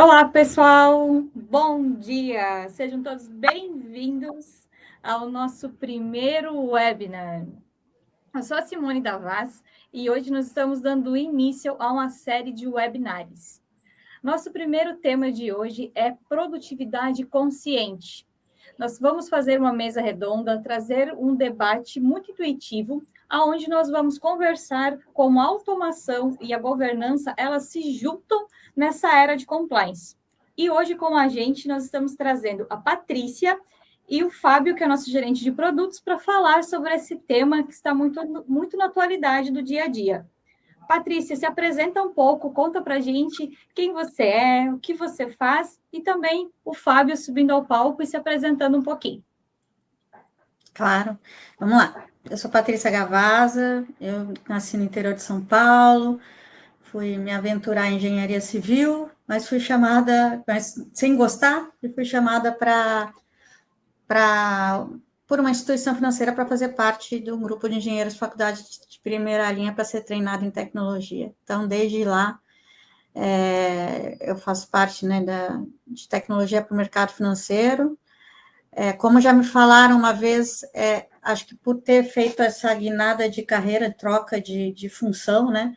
Olá, pessoal! Bom dia! Sejam todos bem-vindos ao nosso primeiro webinar. Eu sou a Simone Davaz e hoje nós estamos dando início a uma série de webinars. Nosso primeiro tema de hoje é produtividade consciente. Nós vamos fazer uma mesa redonda, trazer um debate muito intuitivo, aonde nós vamos conversar como a automação e a governança, elas se juntam nessa era de compliance. E hoje com a gente nós estamos trazendo a Patrícia e o Fábio, que é nosso gerente de produtos, para falar sobre esse tema que está muito na atualidade do dia a dia. Patrícia, se apresenta um pouco, conta para a gente quem você é, o que você faz, e também o Fábio subindo ao palco e se apresentando um pouquinho. Claro, vamos lá. Eu sou Patrícia Gavaza, eu nasci no interior de São Paulo, fui me aventurar em engenharia civil, mas fui chamada, sem gostar, e fui chamada por uma instituição financeira para fazer parte de um grupo de engenheiros de faculdade de primeira linha para ser treinado em tecnologia. Então, desde lá, eu faço parte, né, de tecnologia para o mercado financeiro. Como já me falaram uma vez, acho que por ter feito essa guinada de carreira, troca de função, né,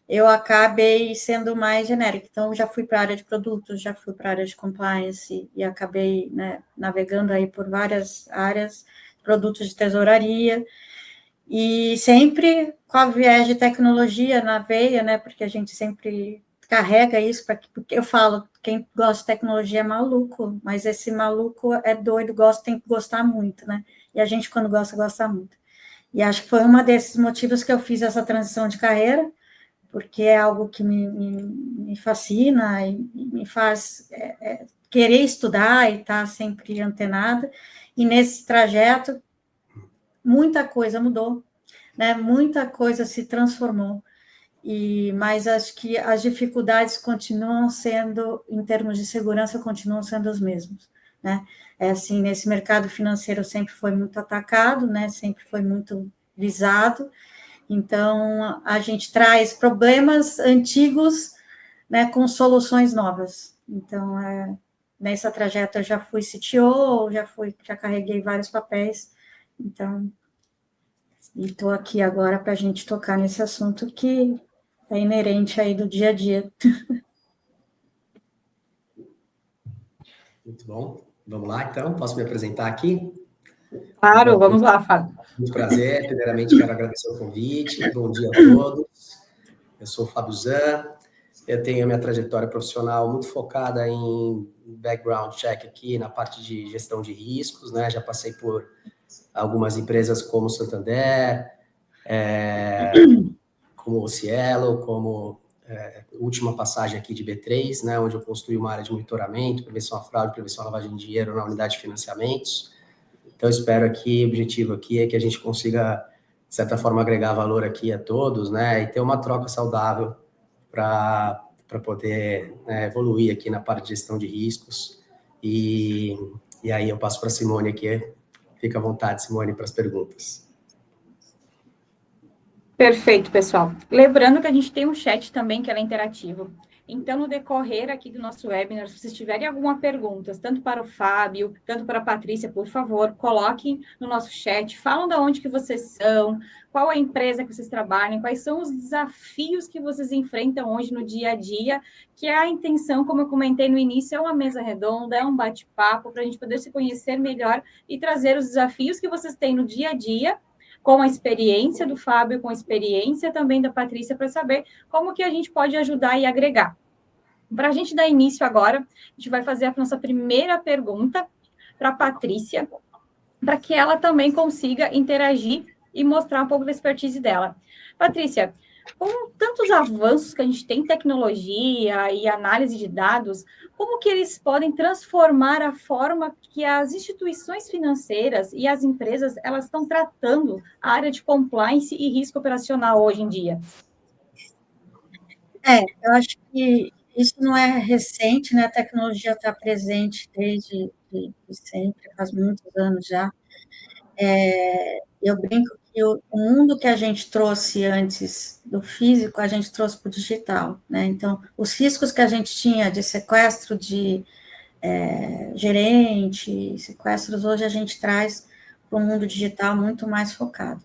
eu acabei sendo mais genérica. Então, já fui para a área de produtos, já fui para a área de compliance e acabei, né, navegando aí por várias áreas, produtos de tesouraria, e sempre com a viés de tecnologia na veia, né, porque a gente sempre carrega isso, porque eu falo, quem gosta de tecnologia é maluco, mas esse maluco é doido, tem que gostar muito, né, e a gente, quando gosta, gosta muito. E acho que foi um desses motivos que eu fiz essa transição de carreira, porque é algo que me fascina e me faz querer estudar e estar sempre antenada, e nesse trajeto, muita coisa mudou, né? Muita coisa se transformou, mas acho que as dificuldades continuam sendo, em termos de segurança, continuam sendo as mesmas, né? Assim, nesse mercado financeiro sempre foi muito atacado, né? Sempre foi muito visado, então a gente traz problemas antigos, né, com soluções novas. Então, nessa trajetória eu já fui CTO, já carreguei vários papéis, então e estou aqui agora para a gente tocar nesse assunto que é inerente aí do dia a dia. Muito bom. Vamos lá, então. Posso me apresentar aqui? Claro, Bom, vamos lá, Fábio. muito prazer. Primeiramente, quero agradecer o convite. Bom dia a todos. Eu sou o Fábio Zan. Eu tenho a minha trajetória profissional muito focada em background check aqui na parte de gestão de riscos, né? Já passei por algumas empresas como Santander, como o Cielo, como última passagem aqui de B3, né, onde eu construí uma área de monitoramento, prevenção à fraude, prevenção à lavagem de dinheiro na unidade de financiamentos. Então, espero aqui, o objetivo aqui é que a gente consiga, de certa forma, agregar valor aqui a todos, né, e ter uma troca saudável para poder, né, evoluir aqui na parte de gestão de riscos. E aí eu passo para a Simone aqui. Fica à vontade, Simone, para as perguntas. Perfeito, pessoal. Lembrando que a gente tem um chat também, que é interativo. Então, no decorrer aqui do nosso webinar, se vocês tiverem alguma pergunta, tanto para o Fábio, tanto para a Patrícia, por favor, coloquem no nosso chat, falam de onde que vocês são, qual a empresa que vocês trabalham, quais são os desafios que vocês enfrentam hoje no dia a dia, que é a intenção, como eu comentei no início, é uma mesa redonda, é um bate-papo, para a gente poder se conhecer melhor e trazer os desafios que vocês têm no dia a dia, com a experiência do Fábio, com a experiência também da Patrícia, para saber como que a gente pode ajudar e agregar. Para a gente dar início agora, a gente vai fazer a nossa primeira pergunta para a Patrícia, para que ela também consiga interagir e mostrar um pouco da expertise dela. Patrícia, com tantos avanços que a gente tem em tecnologia e análise de dados, como que eles podem transformar a forma que as instituições financeiras e as empresas elas estão tratando a área de compliance e risco operacional hoje em dia? Eu acho que isso não é recente, né? A tecnologia está presente desde sempre, faz muitos anos já. Eu brinco que o mundo que a gente trouxe antes do físico, a gente trouxe para o digital, né? Então, os riscos que a gente tinha de sequestro de gerente, sequestros, hoje a gente traz para o mundo digital muito mais focado.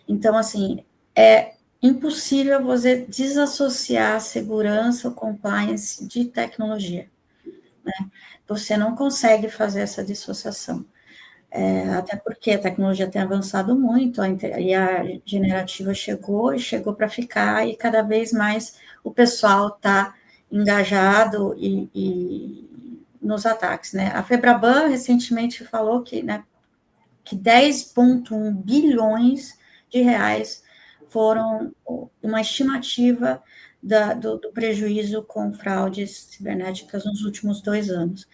Então, assim, é impossível você desassociar segurança ou compliance de tecnologia, né? Você não consegue fazer essa dissociação. Até porque a tecnologia tem avançado muito, e a generativa chegou para ficar, e cada vez mais o pessoal está engajado nos ataques, né? A Febraban recentemente falou que 10,1 bilhões de reais foram uma estimativa do prejuízo com fraudes cibernéticas nos últimos 2 anos.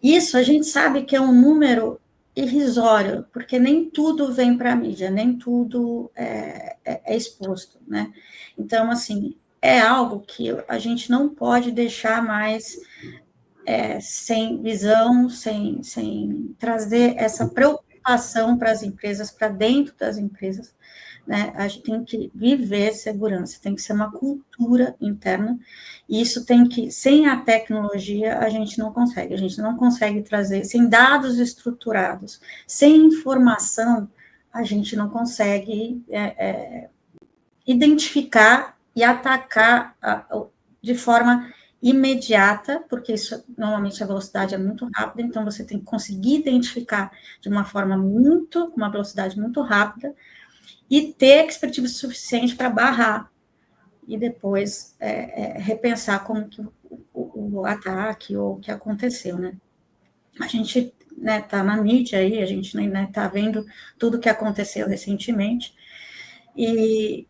Isso a gente sabe que é um número irrisório, porque nem tudo vem para a mídia, nem tudo é exposto, né? Então, assim, é algo que a gente não pode deixar mais sem visão, sem trazer essa preocupação para as empresas, para dentro das empresas, né? A gente tem que viver segurança, tem que ser uma cultura interna, e isso tem que, sem a tecnologia, a gente não consegue trazer, sem dados estruturados, sem informação, a gente não consegue identificar e atacar de forma imediata, porque isso, normalmente a velocidade é muito rápida, então você tem que conseguir identificar de uma uma velocidade muito rápida, e ter expertise suficiente para barrar, e depois repensar como que o ataque ou o que aconteceu, né? A gente tá na mídia aí, a gente tá vendo tudo que aconteceu recentemente, e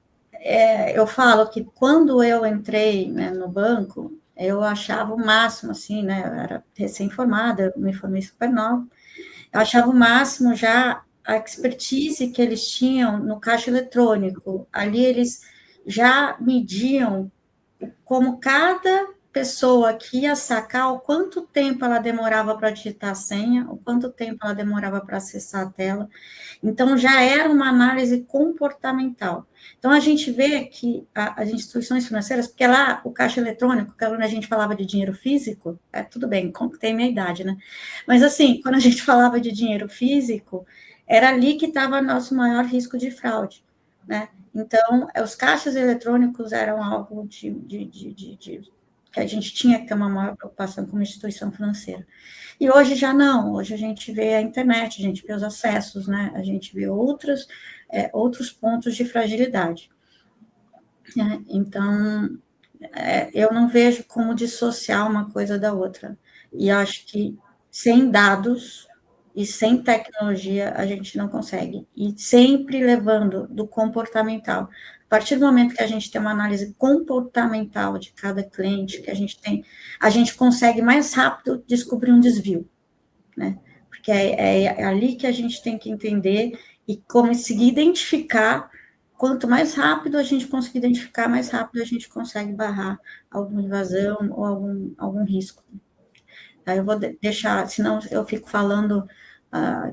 eu falo que quando eu entrei, né, no banco, eu achava o máximo, assim, né, eu era recém-formada, eu me formei super nova, eu achava o máximo já a expertise que eles tinham no caixa eletrônico. Ali eles já mediam como cada pessoa que ia sacar, o quanto tempo ela demorava para digitar a senha, o quanto tempo ela demorava para acessar a tela. Então, já era uma análise comportamental. Então, a gente vê que as instituições financeiras, porque lá o caixa eletrônico, quando a gente falava de dinheiro físico, tudo bem, tem minha idade, né? Mas, assim, quando a gente falava de dinheiro físico, era ali que estava nosso maior risco de fraude, né? Então, os caixas eletrônicos eram algo que a gente tinha que ter uma maior preocupação como instituição financeira. E hoje já não, hoje a gente vê a internet, a gente vê os acessos, né? A gente vê outros pontos de fragilidade. Então, eu não vejo como dissociar uma coisa da outra. E acho que sem dados e sem tecnologia a gente não consegue. E sempre levando do comportamental. A partir do momento que a gente tem uma análise comportamental de cada cliente, que a gente consegue mais rápido descobrir um desvio, né? Porque é ali que a gente tem que entender e conseguir identificar. Quanto mais rápido a gente conseguir identificar, mais rápido a gente consegue barrar alguma invasão ou algum risco. Aí eu vou deixar, senão eu fico falando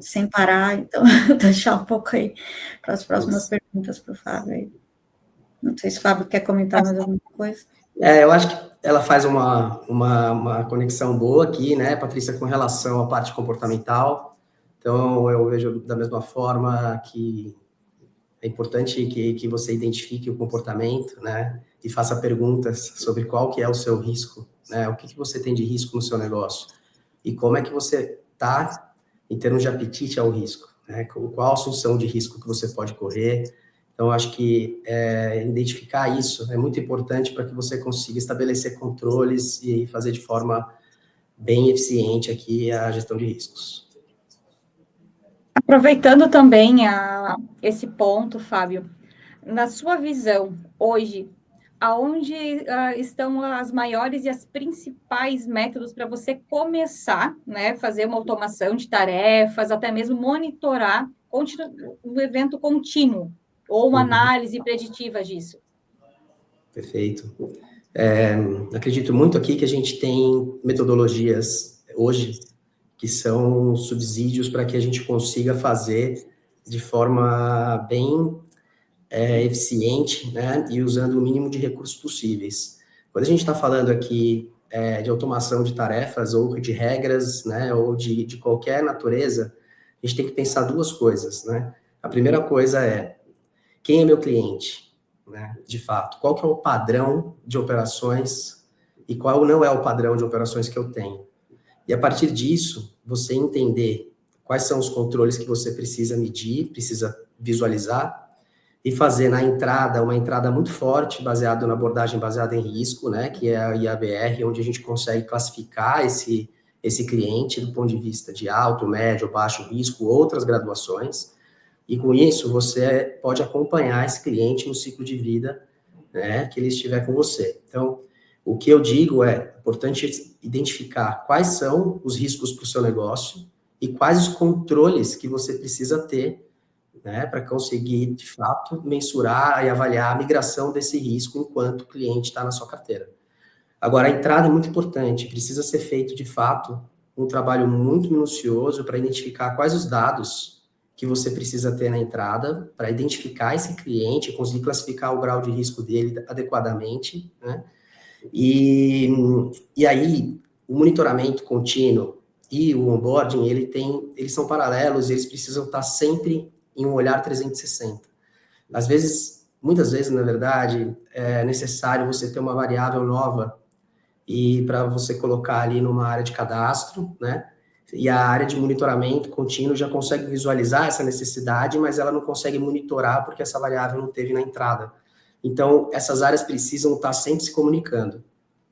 sem parar, então vou deixar um pouco aí para as próximas perguntas para o Fábio aí. Não sei se o Fábio quer comentar mais alguma coisa. Eu acho que ela faz uma conexão boa aqui, né, Patrícia, com relação à parte comportamental. Então, eu vejo da mesma forma que é importante que você identifique o comportamento, né, e faça perguntas sobre qual que é o seu risco, né, o que você tem de risco no seu negócio e como é que você está em termos de apetite ao risco, né, qual a assunção de risco que você pode correr. Então, acho que identificar isso é muito importante para que você consiga estabelecer controles e fazer de forma bem eficiente aqui a gestão de riscos. Aproveitando também esse ponto, Fábio, na sua visão, hoje, aonde estão as maiores e as principais métodos para você começar, né, fazer uma automação de tarefas, até mesmo monitorar um evento contínuo, ou uma análise preditiva disso? Perfeito. Acredito muito aqui que a gente tem metodologias hoje que são subsídios para que a gente consiga fazer de forma bem eficiente, né, e usando o mínimo de recursos possíveis. Quando a gente está falando aqui de automação de tarefas ou de regras, né, ou de qualquer natureza, a gente tem que pensar duas coisas, né? A primeira coisa é, quem é meu cliente, né, de fato? Qual que é o padrão de operações e qual não é o padrão de operações que eu tenho? E a partir disso, você entender quais são os controles que você precisa medir, precisa visualizar, e fazer na entrada, uma entrada muito forte, baseada na abordagem baseada em risco, né, que é a IABR, onde a gente consegue classificar esse cliente do ponto de vista de alto, médio, baixo risco, outras graduações, e com isso você pode acompanhar esse cliente no ciclo de vida, né, que ele estiver com você. Então, o que eu digo é importante identificar quais são os riscos para o seu negócio e quais os controles que você precisa ter, né, para conseguir, de fato, mensurar e avaliar a migração desse risco enquanto o cliente está na sua carteira. Agora, a entrada é muito importante, precisa ser feito, de fato, um trabalho muito minucioso para identificar quais os dados que você precisa ter na entrada, para identificar esse cliente, conseguir classificar o grau de risco dele adequadamente, né? E aí, o monitoramento contínuo e o onboarding, eles são paralelos, eles precisam estar sempre em um olhar 360. Às vezes, muitas vezes, na verdade, é necessário você ter uma variável nova e para você colocar ali numa área de cadastro, né? E a área de monitoramento contínuo já consegue visualizar essa necessidade, mas ela não consegue monitorar porque essa variável não teve na entrada. Então, essas áreas precisam estar sempre se comunicando.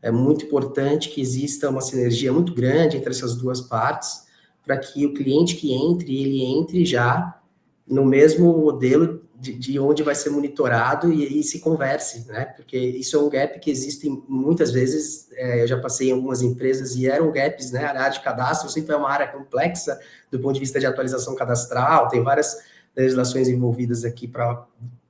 É muito importante que exista uma sinergia muito grande entre essas duas partes, para que o cliente que ele entre já no mesmo modelo de onde vai ser monitorado e se converse, né? Porque isso é um gap que existe muitas vezes, eu já passei em algumas empresas e eram gaps, né? A área de cadastro sempre é uma área complexa do ponto de vista de atualização cadastral, tem várias legislações envolvidas aqui para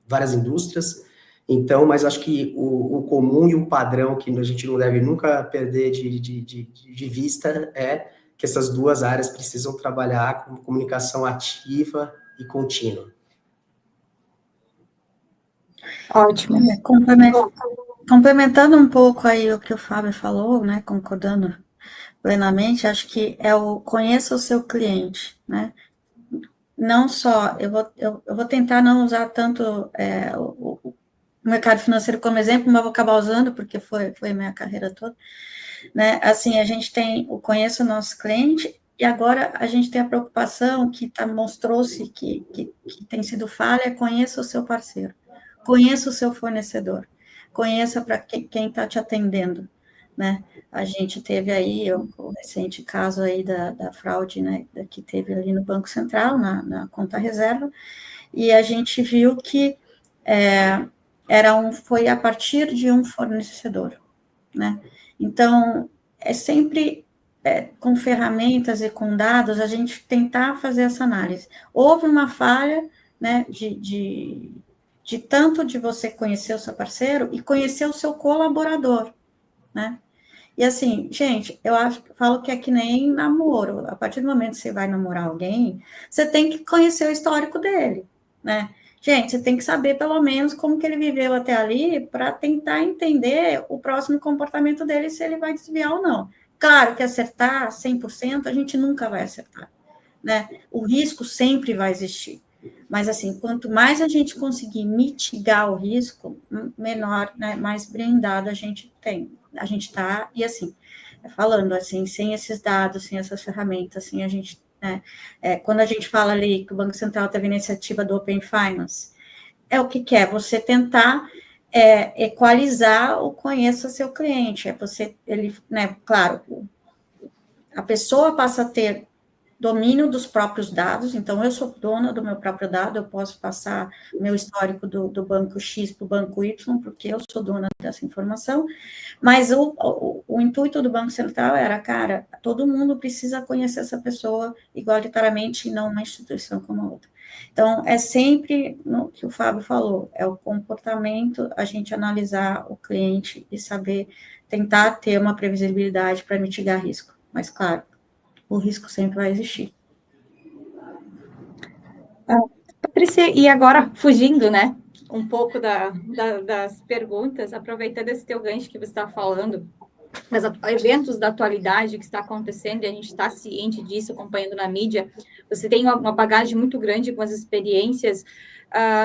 várias indústrias, então, mas acho que o comum e o padrão que a gente não deve nunca perder de vista é que essas duas áreas precisam trabalhar com comunicação ativa e contínua. Ótimo. Complementando um pouco aí o que o Fábio falou, né, concordando plenamente, acho que é o conheça o seu cliente, né? Não só, eu vou tentar não usar tanto o mercado financeiro como exemplo, mas vou acabar usando porque foi a minha carreira toda, né? Assim, a gente tem o conheça o nosso cliente e agora a gente tem a preocupação que mostrou-se que tem sido falha, conheça o seu parceiro, conheça o seu fornecedor, conheça para quem está te atendendo, né? A gente teve aí o recente caso aí da fraude, né, que teve ali no Banco Central, na conta reserva, e a gente viu que foi a partir de um fornecedor, né? Então, é sempre com ferramentas e com dados a gente tentar fazer essa análise. Houve uma falha, né, de tanto de você conhecer o seu parceiro e conhecer o seu colaborador, né? E assim, gente, falo que é que nem namoro. A partir do momento que você vai namorar alguém, você tem que conhecer o histórico dele, né? Gente, você tem que saber pelo menos como que ele viveu até ali para tentar entender o próximo comportamento dele, se ele vai desviar ou não. Claro que acertar 100% a gente nunca vai acertar, né? O risco sempre vai existir. Mas, assim, quanto mais a gente conseguir mitigar o risco, menor, né, mais blindado a gente está, e assim, falando assim, sem esses dados, sem essas ferramentas, assim, a gente, né, quando a gente fala ali que o Banco Central teve a iniciativa do Open Finance, é o que é você tentar equalizar o conheça seu cliente, né, claro, a pessoa passa a ter domínio dos próprios dados, então eu sou dona do meu próprio dado, eu posso passar meu histórico do banco X para o banco Y, porque eu sou dona dessa informação, mas o intuito do Banco Central era, cara, todo mundo precisa conhecer essa pessoa igualitariamente e não uma instituição como a outra. Então, é sempre o que o Fábio falou, é o comportamento, a gente analisar o cliente e saber, tentar ter uma previsibilidade para mitigar risco, mas claro, o risco sempre vai existir. Patrícia, e agora, fugindo, né? um pouco das perguntas, aproveitando esse teu gancho que você está falando, dos eventos da atualidade que está acontecendo, e a gente está ciente disso, acompanhando na mídia, você tem uma bagagem muito grande com as experiências.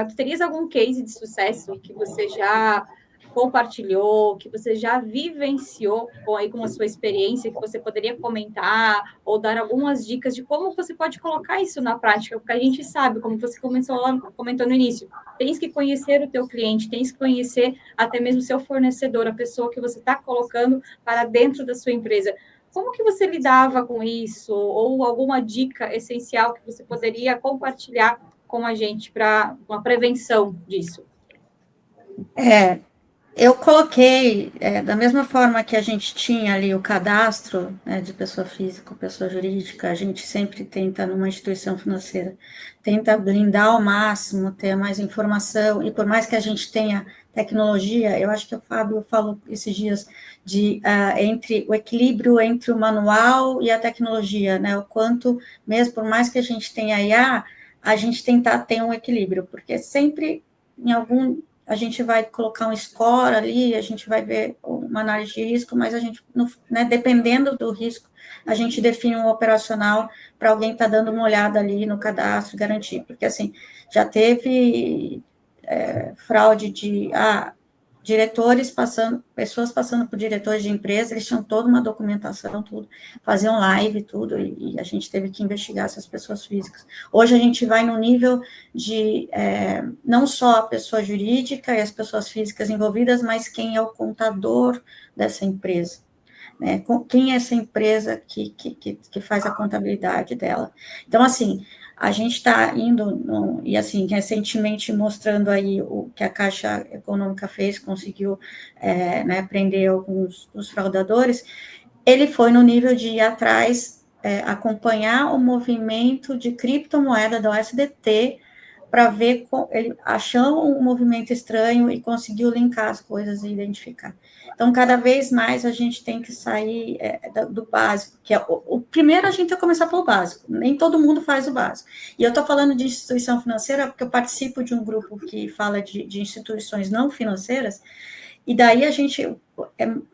Tu terias algum case de sucesso que você já compartilhou, que você já vivenciou com a sua experiência, que você poderia comentar ou dar algumas dicas de como você pode colocar isso na prática? Porque a gente sabe, como você comentou no início, tens que conhecer o teu cliente, tens que conhecer até mesmo o seu fornecedor, a pessoa que você está colocando para dentro da sua empresa. Como que você lidava com isso? Ou alguma dica essencial que você poderia compartilhar com a gente para uma prevenção disso? Eu coloquei, da mesma forma que a gente tinha ali o cadastro, né, de pessoa física, pessoa jurídica, a gente sempre tenta, numa instituição financeira, tenta blindar ao máximo, ter mais informação, e por mais que a gente tenha tecnologia, eu acho que o Fábio falou esses dias entre o equilíbrio entre o manual e a tecnologia, né, o quanto, mesmo por mais que a gente tenha IA, a gente tentar ter um equilíbrio, porque sempre, a gente vai colocar um score ali, a gente vai ver uma análise de risco, mas a gente, né, dependendo do risco, a gente define um operacional para alguém estar dando uma olhada ali no cadastro, garantir, porque assim, já teve fraude de diretores pessoas passando por diretores de empresa, eles tinham toda uma documentação, tudo, faziam live, tudo, e a gente teve que investigar essas pessoas físicas. Hoje a gente vai no nível de não só a pessoa jurídica e as pessoas físicas envolvidas, mas quem é o contador dessa empresa. Né? Quem é essa empresa que faz a contabilidade dela? Então, assim, a gente está indo, e assim, recentemente mostrando aí o que a Caixa Econômica fez, conseguiu né, prender alguns dos fraudadores, ele foi no nível de ir atrás, acompanhar o movimento de criptomoeda da USDT, para ver, ele achou um movimento estranho e conseguiu linkar as coisas e identificar. Então, cada vez mais a gente tem que sair do básico, que é o primeiro a gente tem que começar pelo básico, nem todo mundo faz o básico. E eu estou falando de instituição financeira porque eu participo de um grupo que fala de instituições não financeiras, e daí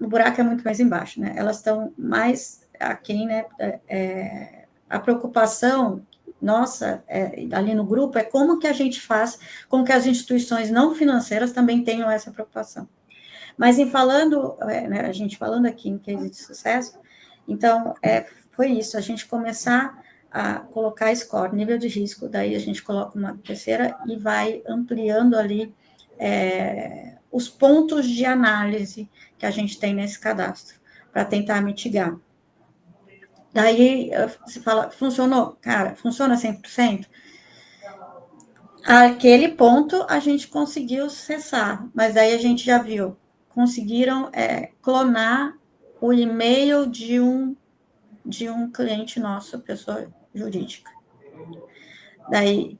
o buraco é muito mais embaixo, né? Elas estão mais aquém, né? A preocupação nossa, ali no grupo, é como que a gente faz com que as instituições não financeiras também tenham essa preocupação. Mas né, a gente falando aqui em case de sucesso, então, foi isso, a gente começar a colocar score, nível de risco, daí a gente coloca uma terceira e vai ampliando ali os pontos de análise que a gente tem nesse cadastro, para tentar mitigar. Daí, você fala, funcionou? Cara, funciona 100%? Aquele ponto, a gente conseguiu cessar, mas aí a gente já viu, conseguiram clonar o e-mail de um cliente nosso, pessoa jurídica. Daí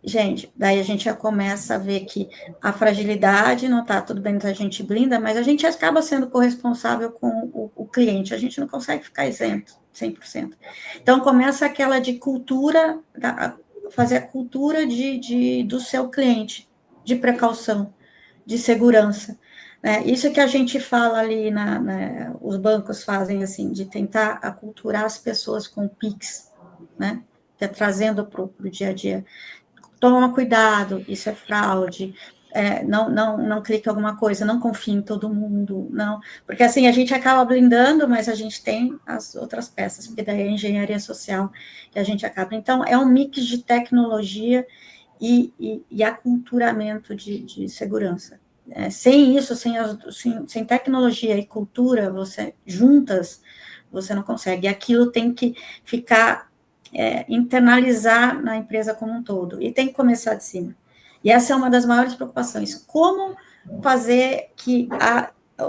a gente já começa a ver que a fragilidade não está tudo bem, a gente blinda, mas a gente acaba sendo corresponsável com o cliente, a gente não consegue ficar isento 100%. Então, começa aquela de cultura, fazer a cultura do seu cliente, de precaução, de segurança. Né? Isso que a gente fala ali, os bancos fazem assim, de tentar aculturar as pessoas com PIX, né? Trazendo para o dia a dia. Toma cuidado, isso é fraude, não clique em alguma coisa, não confie em todo mundo, não. Porque assim, a gente acaba blindando, mas a gente tem as outras peças, porque daí é a engenharia social que a gente acaba. Então, é um mix de tecnologia e aculturamento de segurança. Sem isso, sem tecnologia e cultura, juntas, você não consegue. E aquilo tem que ficar internalizar na empresa como um todo, e tem que começar de cima. E essa é uma das maiores preocupações, como fazer que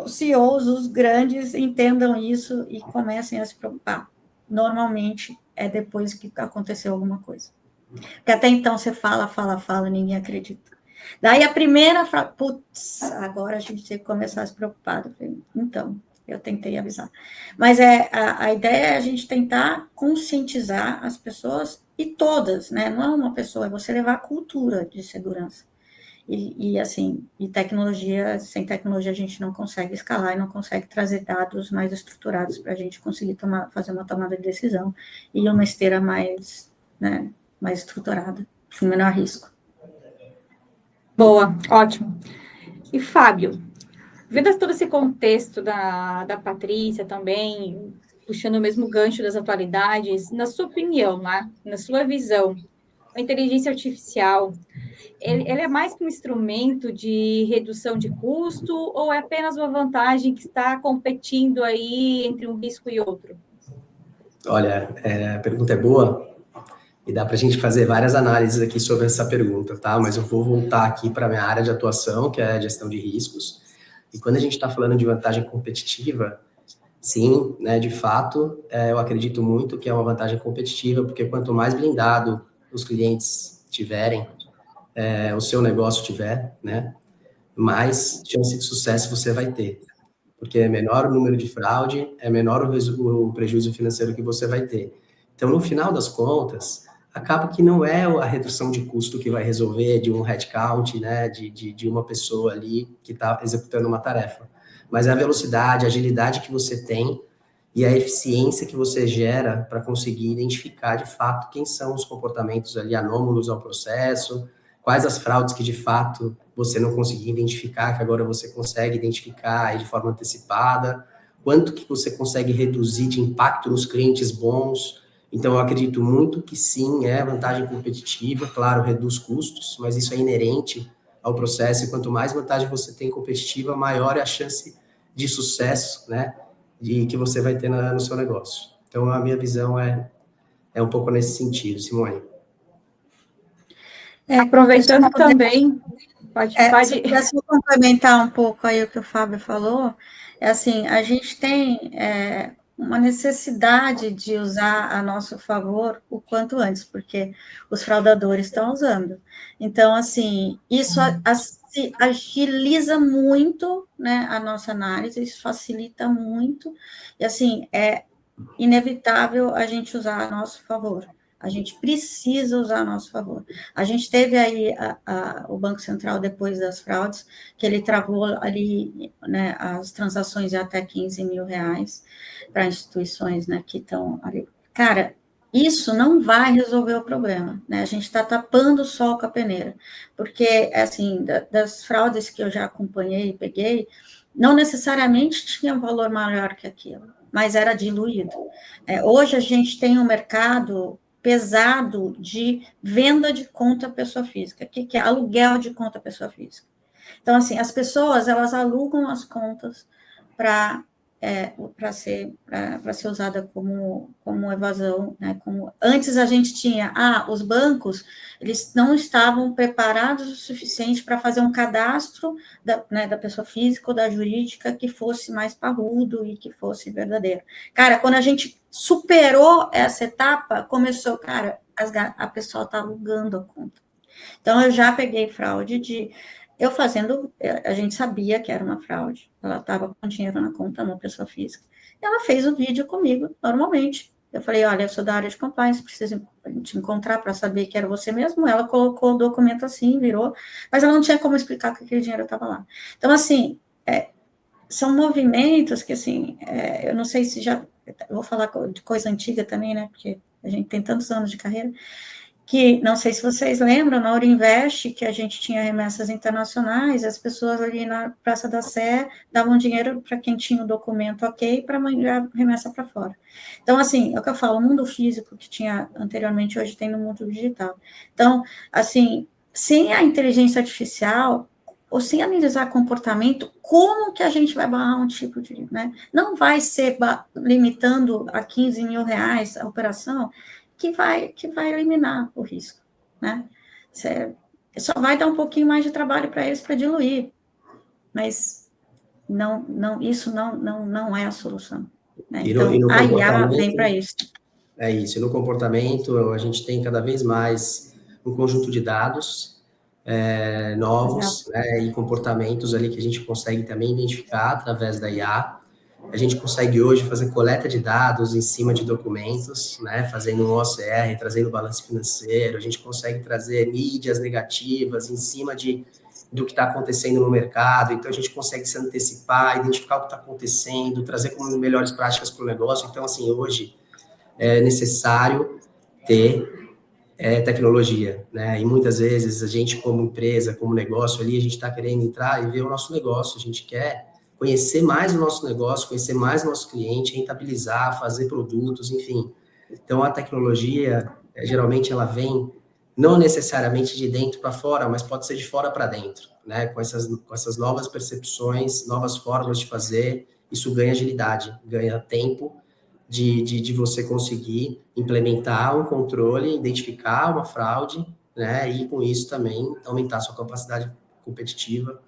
os CEOs, os grandes, entendam isso e comecem a se preocupar. Normalmente, é depois que aconteceu alguma coisa. Porque até então você fala, ninguém acredita. Daí a primeira, putz, agora a gente tem que começar a se preocupar. Então, eu tentei avisar. Mas a ideia é a gente tentar conscientizar as pessoas, e todas, né? Não é uma pessoa, é você levar a cultura de segurança. E assim, tecnologia, sem tecnologia a gente não consegue escalar e não consegue trazer dados mais estruturados para a gente conseguir fazer uma tomada de decisão e uma esteira mais, né, mais estruturada, com menor risco. Boa, ótimo. E Fábio, vendo todo esse contexto da Patrícia também, puxando o mesmo gancho das atualidades, na sua opinião, né, na sua visão, a inteligência artificial, ele é mais que um instrumento de redução de custo ou é apenas uma vantagem que está competindo aí entre um risco e outro? Olha, a pergunta é boa e dá para a gente fazer várias análises aqui sobre essa pergunta, tá? Mas eu vou voltar aqui para a minha área de atuação, que é a gestão de riscos. E quando a gente está falando de vantagem competitiva, sim, né, de fato, eu acredito muito que é uma vantagem competitiva, porque quanto mais blindado os clientes tiverem, o seu negócio tiver, né, mais chance de sucesso você vai ter. Porque é menor o número de fraude, é menor o prejuízo financeiro que você vai ter. Então, no final das contas, acaba que não é a redução de custo que vai resolver de um headcount, né, de uma pessoa ali que está executando uma tarefa, mas é a velocidade, a agilidade que você tem e a eficiência que você gera para conseguir identificar de fato quem são os comportamentos ali anômalos ao processo, quais as fraudes que de fato você não conseguia identificar, que agora você consegue identificar aí de forma antecipada, quanto que você consegue reduzir de impacto nos clientes bons. Então, eu acredito muito que sim, é vantagem competitiva, claro, reduz custos, mas isso é inerente ao processo, e quanto mais vantagem você tem competitiva, maior é a chance de sucesso, né, de que você vai ter no seu negócio. Então, a minha visão é um pouco nesse sentido, Simone. Aproveitando também, pode. Se eu pudesse complementar um pouco aí o que o Fábio falou, assim, a gente tem uma necessidade de usar a nosso favor o quanto antes, porque os fraudadores estão usando. Então, assim, isso agiliza muito, né, a nossa análise, isso facilita muito, e assim, é inevitável a gente usar a nosso favor. A gente precisa usar a nosso favor. A gente teve aí o Banco Central, depois das fraudes, que ele travou ali, né, as transações de até 15 mil reais para instituições, né, que estão ali. Cara, isso não vai resolver o problema, né? A gente está tapando o sol com a peneira, porque, assim, das fraudes que eu já acompanhei e peguei, não necessariamente tinha valor maior que aquilo, mas era diluído. Hoje a gente tem um mercado pesado de venda de conta pessoa física. O que é aluguel de conta pessoa física? Então, assim, as pessoas, elas alugam as contas para ser usada como evasão, né? Antes a gente tinha, os bancos, eles não estavam preparados o suficiente para fazer um cadastro da pessoa física ou da jurídica que fosse mais parrudo e que fosse verdadeiro. Cara, quando a gente superou essa etapa, começou, cara, a pessoa está alugando a conta. Então, eu já peguei fraude a gente sabia que era uma fraude, ela estava com dinheiro na conta, uma pessoa física, ela fez o vídeo comigo, normalmente, eu falei, olha, eu sou da área de compliance, preciso te encontrar para saber que era você mesmo, ela colocou o documento assim, virou, mas ela não tinha como explicar que aquele dinheiro estava lá. Então, assim, são movimentos que, assim, eu não sei se já, eu vou falar de coisa antiga também, né, porque a gente tem tantos anos de carreira, que, não sei se vocês lembram, na Orinvest, que a gente tinha remessas internacionais, as pessoas ali na Praça da Sé davam dinheiro para quem tinha o documento ok, para mandar remessa para fora. Então, assim, é o que eu falo, o mundo físico que tinha anteriormente, hoje tem no mundo digital. Então, assim, sem a inteligência artificial, ou sem analisar comportamento, como que a gente vai barrar um tipo de, né? Não vai ser limitando a 15 mil reais a operação, que vai eliminar o risco, né? Só vai dar um pouquinho mais de trabalho para eles para diluir, mas isso não é a solução. Né? Então, a IA vem para isso. É isso, e no comportamento a gente tem cada vez mais um conjunto de dados novos, né, e comportamentos ali que a gente consegue também identificar através da IA. A gente consegue hoje fazer coleta de dados em cima de documentos, né, fazendo um OCR, trazendo balanço financeiro, a gente consegue trazer mídias negativas em cima de do que está acontecendo no mercado, então a gente consegue se antecipar, identificar o que está acontecendo, trazer como melhores práticas para o negócio. Então, assim, hoje é necessário ter tecnologia, né? E muitas vezes a gente, como empresa, como negócio ali, a gente está querendo entrar e ver o nosso negócio, a gente quer conhecer mais o nosso negócio, conhecer mais o nosso cliente, rentabilizar, fazer produtos, enfim. Então, a tecnologia, geralmente, ela vem não necessariamente de dentro para fora, mas pode ser de fora para dentro, né? Com essas novas percepções, novas formas de fazer, isso ganha agilidade, ganha tempo de você conseguir implementar um controle, identificar uma fraude, né? E com isso também aumentar a sua capacidade competitiva.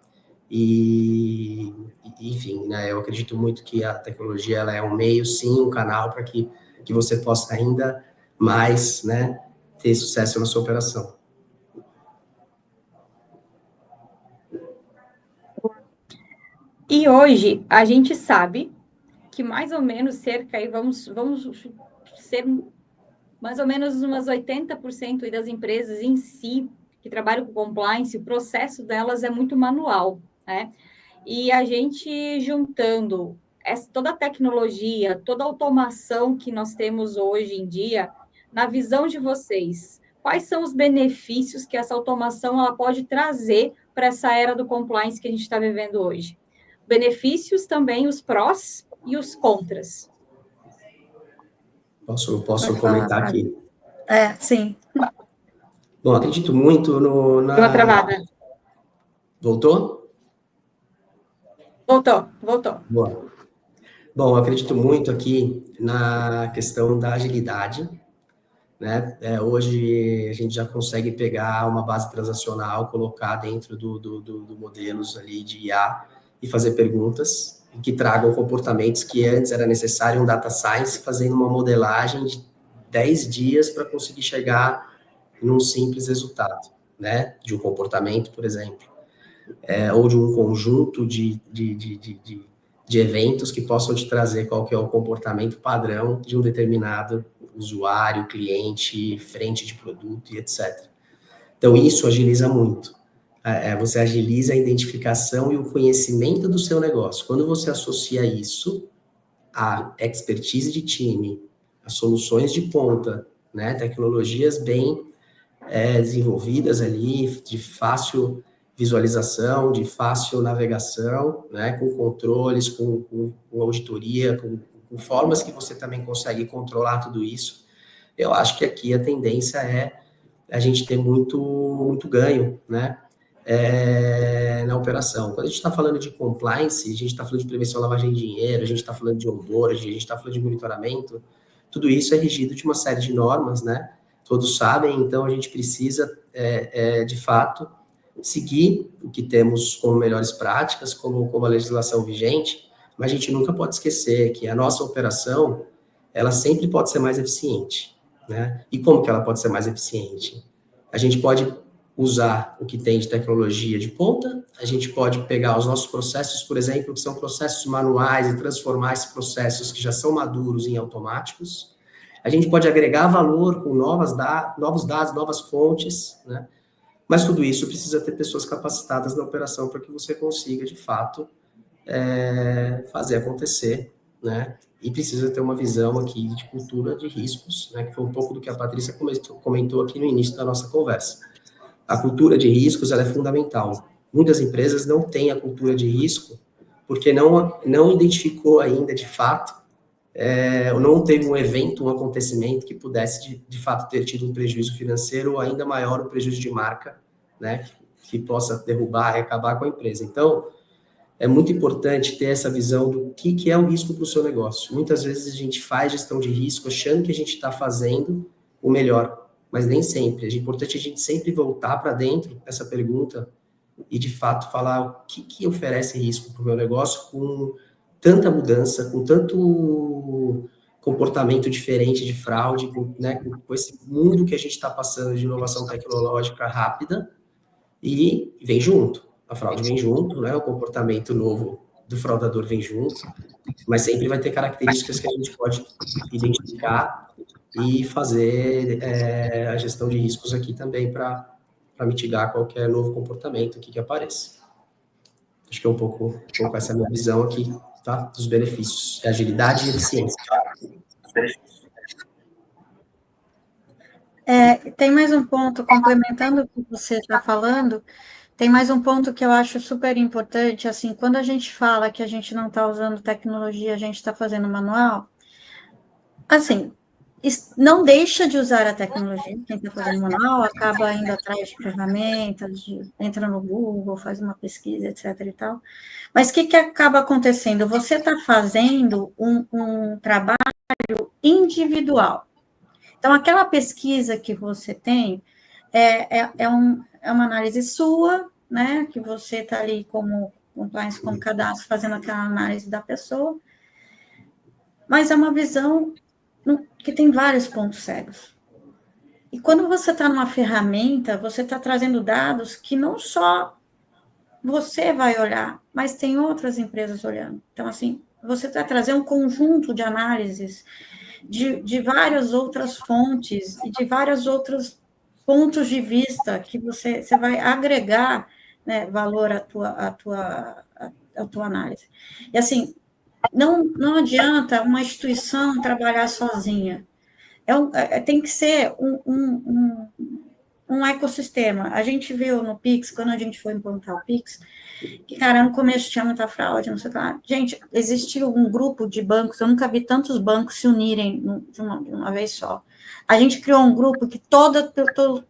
E enfim, né? Eu acredito muito que a tecnologia ela é um meio, sim, um canal para que você possa ainda mais, né, ter sucesso na sua operação. E hoje a gente sabe que mais ou menos cerca, aí vamos ser mais ou menos umas 80% das empresas em si que trabalham com compliance, o processo delas é muito manual, né? E a gente juntando toda a tecnologia, toda a automação que nós temos hoje em dia, na visão de vocês, quais são os benefícios que essa automação ela pode trazer para essa era do compliance que a gente está vivendo hoje? Benefícios também, os prós e os contras. Posso comentar aqui? Sim. Bom, acredito muito Deu uma travada. Voltou? Voltou. Boa. Bom, acredito muito aqui na questão da agilidade, né? Hoje a gente já consegue pegar uma base transacional, colocar dentro do modelos ali de IA e fazer perguntas que tragam comportamentos que antes era necessário um data science fazendo uma modelagem de 10 dias para conseguir chegar num simples resultado, né? De um comportamento, por exemplo, ou de um conjunto de eventos que possam te trazer qual que é o comportamento padrão de um determinado usuário, cliente, frente de produto e etc. Então, isso agiliza muito. Você agiliza a identificação e o conhecimento do seu negócio. Quando você associa isso à expertise de time, a soluções de ponta, né, tecnologias bem desenvolvidas ali, de fácil visualização, de fácil navegação, né, com controles, com auditoria, com formas que você também consegue controlar tudo isso. Eu acho que aqui a tendência é a gente ter muito ganho, né, na operação. Quando a gente está falando de compliance, a gente está falando de prevenção à lavagem de dinheiro, a gente está falando de onboarding, a gente está falando de monitoramento, tudo isso é regido de uma série de normas, né, todos sabem, então a gente precisa, de fato, seguir o que temos como melhores práticas, como a legislação vigente, mas a gente nunca pode esquecer que a nossa operação, ela sempre pode ser mais eficiente, né? E como que ela pode ser mais eficiente? A gente pode usar o que tem de tecnologia de ponta, a gente pode pegar os nossos processos, por exemplo, que são processos manuais e transformar esses processos que já são maduros em automáticos. A gente pode agregar valor com novos dados, novas fontes, né? Mas tudo isso precisa ter pessoas capacitadas na operação para que você consiga, de fato, fazer acontecer, né? E precisa ter uma visão aqui de cultura de riscos, né? Que foi um pouco do que a Patrícia comentou aqui no início da nossa conversa. A cultura de riscos, ela é fundamental. Muitas empresas não têm a cultura de risco porque não identificou ainda, de fato, ou não teve um evento, um acontecimento que pudesse, de fato, ter tido um prejuízo financeiro ou ainda maior o prejuízo de marca, né, que possa derrubar e acabar com a empresa. Então, é muito importante ter essa visão do que é o risco para o seu negócio. Muitas vezes a gente faz gestão de risco achando que a gente está fazendo o melhor, mas nem sempre. É importante a gente sempre voltar para dentro essa pergunta e, de fato, falar o que oferece risco para o meu negócio com tanta mudança, com tanto comportamento diferente de fraude, né, com esse mundo que a gente está passando de inovação tecnológica rápida, e vem junto. A fraude vem junto, né, o comportamento novo do fraudador vem junto, mas sempre vai ter características que a gente pode identificar e fazer a gestão de riscos aqui também para para mitigar qualquer novo comportamento aqui que apareça. Acho que é um pouco essa minha visão aqui, tá? Dos benefícios, agilidade e eficiência. Tem mais um ponto, complementando o que você está falando, tem mais um ponto que eu acho super importante, assim, quando a gente fala que a gente não está usando tecnologia, a gente está fazendo manual, assim, não deixa de usar a tecnologia, quem está fazendo manual acaba indo atrás de ferramentas, entra no Google, faz uma pesquisa, etc. e tal. Mas o que acaba acontecendo? Você está fazendo um trabalho individual. Então, aquela pesquisa que você tem é uma análise sua, né? Que você está ali como compliance, como cadastro, fazendo aquela análise da pessoa, mas é uma visão que tem vários pontos cegos. E quando você está numa ferramenta, você está trazendo dados que não só você vai olhar, mas tem outras empresas olhando. Então, assim, você vai trazer um conjunto de análises de várias outras fontes e de vários outros pontos de vista que você vai agregar, né, valor à tua análise. E, assim, não adianta uma instituição trabalhar sozinha. Tem que ser um ecossistema. A gente viu no Pix, quando a gente foi implantar o Pix, que, cara, no começo tinha muita fraude, não sei o que lá. Gente, existiu um grupo de bancos, eu nunca vi tantos bancos se unirem de uma vez só. A gente criou um grupo que todo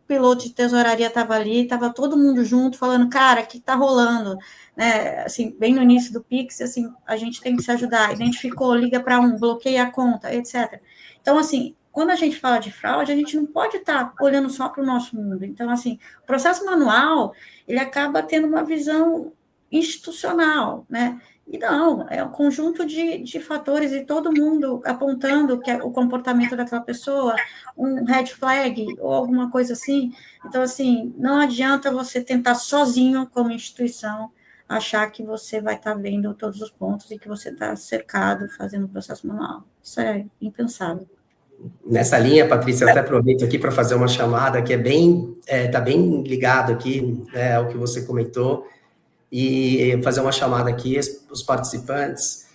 piloto de tesouraria estava ali, estava todo mundo junto, falando, cara, o que está rolando? Né? Assim, bem no início do Pix, assim, a gente tem que se ajudar. Identificou, liga para um, bloqueia a conta, etc. Então, assim, quando a gente fala de fraude, a gente não pode estar olhando só para o nosso mundo. Então, assim, o processo manual, ele acaba tendo uma visão institucional, né? E não, é um conjunto de fatores e todo mundo apontando que é o comportamento daquela pessoa, um red flag ou alguma coisa assim. Então, assim, não adianta você tentar sozinho, como instituição, achar que você vai estar vendo todos os pontos e que você está cercado fazendo o processo manual. Isso é impensável. Nessa linha, Patrícia, eu até aproveito aqui para fazer uma chamada que está bem ligado aqui, né, ao que você comentou, e fazer uma chamada aqui os participantes,